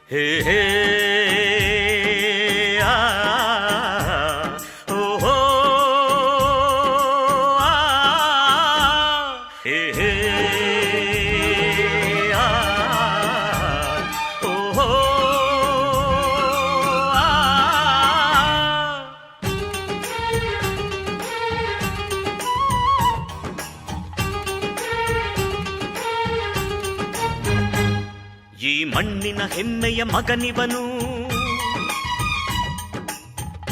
ಹೇ ಹೇ ಆ ಓ ಹೋ ಆ ಹೇ ಹೇ ಆ ಓ ಹೋ ಆ ಈ ಮಣ್ಣಿನ ಹೆಮ್ಮೆಯ ಮಗನಿವನು,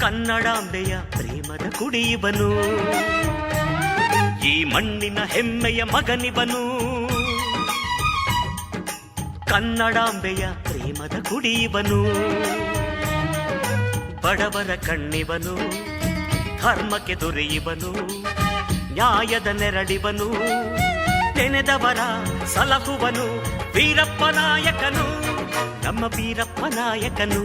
ಕನ್ನಡಾಂಬೆಯ ಪ್ರೇಮದ ಕುಡಿಯುವನು. ಈ ಮಣ್ಣಿನ ಹೆಮ್ಮೆಯ ಮಗನಿವನು, ಕನ್ನಡಾಂಬೆಯ ಪ್ರೇಮದ ಕುಡಿಯುವನು. ಬಡವರ ಕಣ್ಣಿವನು, ಧರ್ಮಕ್ಕೆ ದೊರೆಯುವನು, ನ್ಯಾಯದ ನೆರಳಿವನು, ನೆನೆದವರ ಸಲಹುವನು. ವೀರಪ್ಪ ನಾಯಕನು, ನಮ್ಮ ವೀರಪ್ಪ ನಾಯಕನು.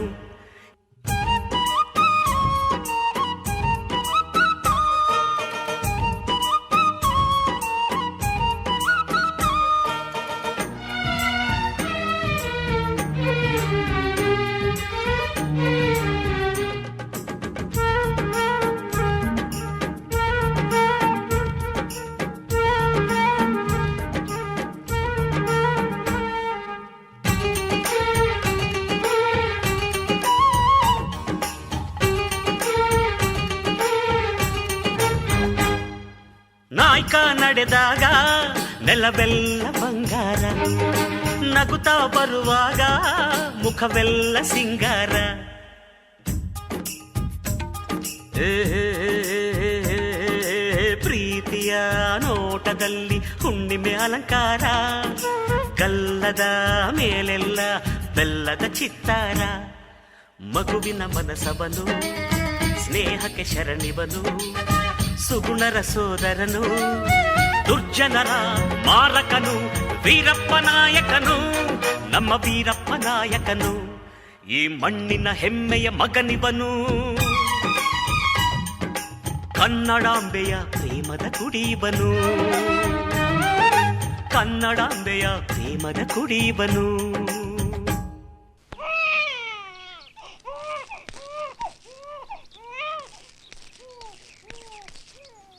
ನಾಯ್ಕ ನಡೆದಾಗ ನೆಲವೆಲ್ಲ ಬಂಗಾರ, ನಗುತ್ತಾ ಬರುವಾಗ ಮುಖವೆಲ್ಲ ಸಿಂಗಾರ. ಪ್ರೀತಿಯ ನೋಟದಲ್ಲಿ ಹುಣ್ಣಿಮೆ ಅಲಂಕಾರ, ಗಲ್ಲದ ಮೇಲೆಲ್ಲ ಬೆಲ್ಲದ ಚಿತ್ತಾರ. ಮಗುವಿನ ಮನಸವನು, ಸ್ನೇಹಕ್ಕೆ ಶರಣಿವನು, ಸುಗುಣರ ಸೋದರನು, ದುರ್ಜನರ ಮಾರಕನು. ವೀರಪ್ಪ ನಾಯಕನು, ನಮ್ಮ ವೀರಪ್ಪ ನಾಯಕನು. ಈ ಮಣ್ಣಿನ ಹೆಮ್ಮೆಯ ಮಗನಿವನು, ಕನ್ನಡಾಂಬೆಯ ಪ್ರೇಮದ ಕುಡಿಯುವನು. ಕನ್ನಡಾಂಬೆಯ ಪ್ರೇಮದ ಕುಡಿಯುವನು.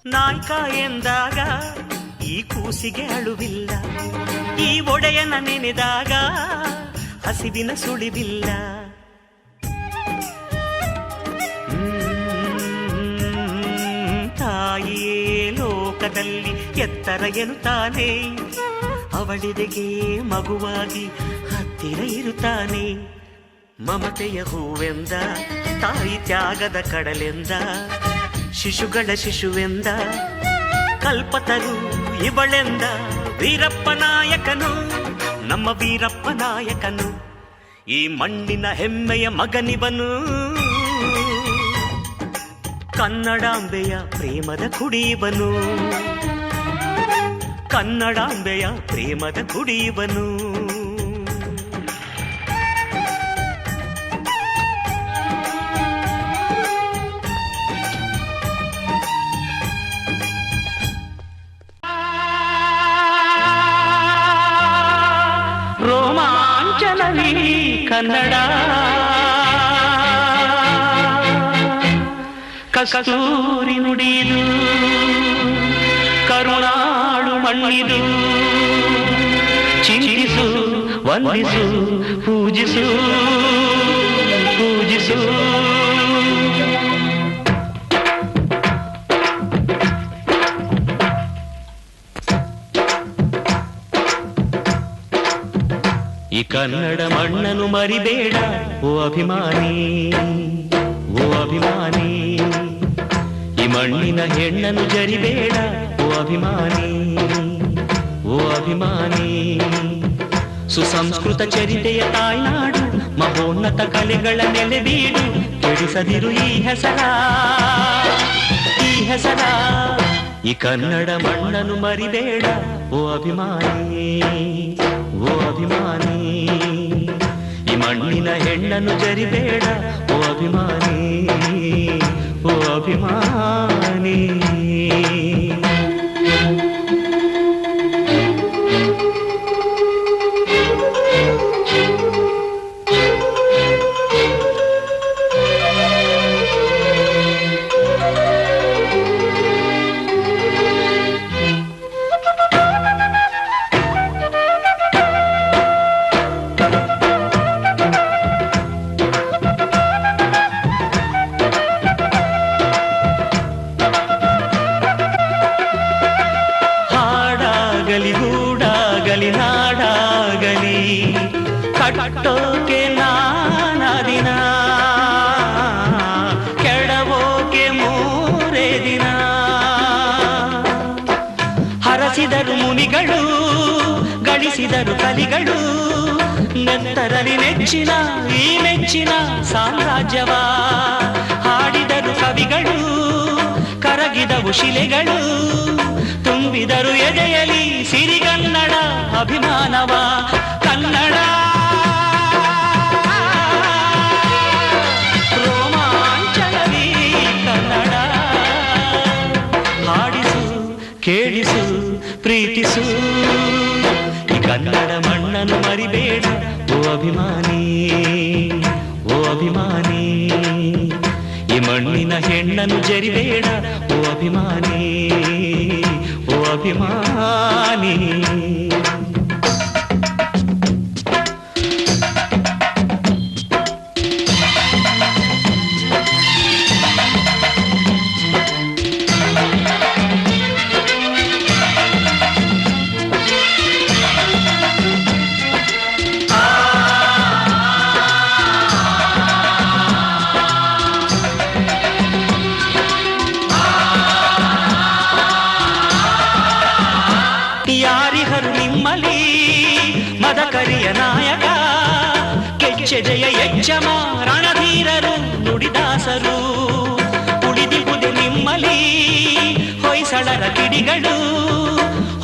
ನಾಯ್ಕ ಎಂದಾಗ ಈ ಕೂಸಿಗೆ ಅಳುವಿಲ್ಲ, ಈ ಒಡೆಯನ ನೆನೆದಾಗ ಹಸಿವಿನ ಸುಳಿವಿಲ್ಲ. ತಾಯಿಯೇ ಲೋಕದಲ್ಲಿ ಎತ್ತರ ಎನ್ನುತ್ತಾನೆ, ಅವಳಿದೆಗೆ ಮಗುವಾಗಿ ಹತ್ತಿರ ಇರುತ್ತಾನೆ. ಮಮತೆಯ ಹೂವೆಂದ, ತಾಯಿ ತ್ಯಾಗದ ಕಡಲೆಂದ, ಶಿಶುಗಳ ಶಿಶುವೆಂದ, ಕಲ್ಪತರು ಇವಳೆಂದ. ವೀರಪ್ಪ ನಾಯಕನು, ನಮ್ಮ ವೀರಪ್ಪ ನಾಯಕನು. ಈ ಮಣ್ಣಿನ ಹೆಮ್ಮೆಯ ಮಗನಿವನು, ಕನ್ನಡಾಂಬೆಯ ಪ್ರೇಮದ ಕುಡಿಯುವನು. ಕನ್ನಡಾಂಬೆಯ ಪ್ರೇಮದ ಕುಡಿಯುವನು. ರೋಮಾಂಚನವೀ ಕನ್ನಡ, ಕಸ್ತೂರಿ ನುಡಿದು ಕರುನಾಡು ಮಣ್ಣಿದು. ಚಿಂತಿಸು, ವಂದಿಸು, ಪೂಜಿಸು, ಪೂಜಿಸು. ಈ ಕನ್ನಡ ಮಣ್ಣನ್ನು ಮರಿಬೇಡ ಓ ಅಭಿಮಾನಿ, ಓ ಅಭಿಮಾನಿ. ಈ ಮಣ್ಣಿನ ಹೆಣ್ಣನ್ನು ಜರಿಬೇಡ ಓ ಅಭಿಮಾನಿ, ಓ ಅಭಿಮಾನಿ. ಸುಸಂಸ್ಕೃತ ಚರಿತೆಯ ತಾಯ್ನಾಡು, ಮಹೋನ್ನತ ಕಲೆಗಳ ನೆಲೆಬೀಡು. ಕೆಡಿಸದಿರು ಈ ಹೆಸರ, ಈ ಹೆಸರ. ಈ ಕನ್ನಡ ಮಣ್ಣನ್ನು ಮರಿಬೇಡ ಓ ಅಭಿಮಾನಿ, ಓ ಅಭಿಮಾನಿ. ಈ ಮಣ್ಣಿನ ಹೆಣ್ಣನ್ನು ಜರಿಬೇಡ ಓ ಅಭಿಮಾನಿ, ಓ ಅಭಿಮಾನಿ. ಕಟ್ಟೋಕೆ ನಾನದಿನ, ಕೆಡವೋಕೆ ಮೂರೇ ದಿನ. ಹರಸಿದರು ಮುನಿಗಳು, ಗಳಿಸಿದರು ಕಲಿಗಳು, ನೆತ್ತರಲಿ ನೆಚ್ಚಿನ ಈ ಮೆಚ್ಚಿನ ಸಾಮ್ರಾಜ್ಯವ. ಹಾಡಿದರು ಕವಿಗಳು, ಕರಗಿದವು ಶಿಲೆಗಳು, ತುಂಬಿದರು ಎದೆಯಲಿ ಸಿರಿಗನ್ನಡ ಅಭಿಮಾನವ. ಕನ್ನಡ ರೋಮಾಂಚನವೀ ಕನ್ನಡ. ಹಾಡಿಸು, ಕೇಳಿಸು, ಪ್ರೀತಿಸು, ಈ ಕನ್ನಡ ಮಣ್ಣನ್ನು ಮರಿಬೇಡ ಓ ಅಭಿಮಾನಿ, ಓ ಅಭಿಮಾನಿ. ಈ ಮಣ್ಣಿನ ಹೆಣ್ಣನ್ನು ಜರಿಬೇಡ ಓ ಅಭಿಮಾನಿ, ಓ ಅಭಿಮಾನಿ. ಯಾರಿಹರು ನಿಮ್ಮಲಿ ಮದಕರಿಯ ನಾಯಕ, ಕೆಚ್ಚೆ ಜಯ ಯಜ್ಜಮ ರಣಧೀರರು ನುಡಿದಾಸರು. ಉಳಿದಿಗುದೆ ನಿಮ್ಮಲಿ ಹೊಯ್ಸಳರ ಕಿಡಿಗಳು,